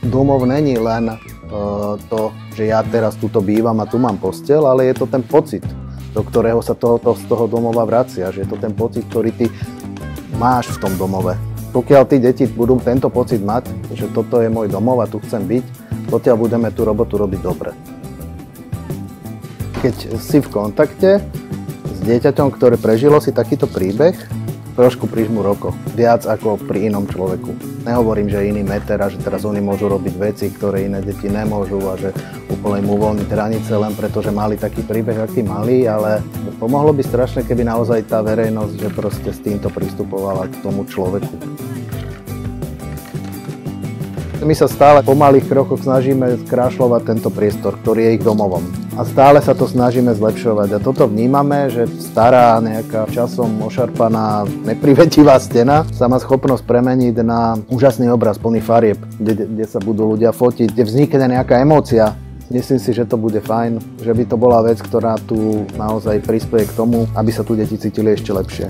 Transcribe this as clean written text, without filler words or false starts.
domov není len to, že ja teraz tuto bývam a tu mám posteľ, ale je to ten pocit, do ktorého sa z toho domova vracia, že je to ten pocit, ktorý ty máš v tom domove. Pokiaľ tí deti budú tento pocit mať, že toto je môj domov a tu chcem byť, potiaľ budeme tú robotu robiť dobre. Keď si v kontakte s dieťaťom, ktoré prežilo si takýto príbeh, trošku prížmu rokov, viac ako pri inom človeku. Nehovorím, že iný meter a že teraz oni môžu robiť veci, ktoré iné deti nemôžu a že úplne mu uvoľniť hranice len preto, že mali taký príbeh, aký mali, ale pomohlo by strašne, keby naozaj tá verejnosť, že proste s týmto pristupovala k tomu človeku. My sa stále po malých krokoch snažíme skrášľovať tento priestor, ktorý je ich domovom. A stále sa to snažíme zlepšovať. A toto vnímame, že stará, nejaká časom ošarpaná, neprivetivá stena sa má schopnosť premeniť na úžasný obraz plný farieb, kde sa budú ľudia fotiť, kde vznikne nejaká emócia. Myslím si, že to bude fajn, že by to bola vec, ktorá tu naozaj prispieje k tomu, aby sa tu deti cítili ešte lepšie.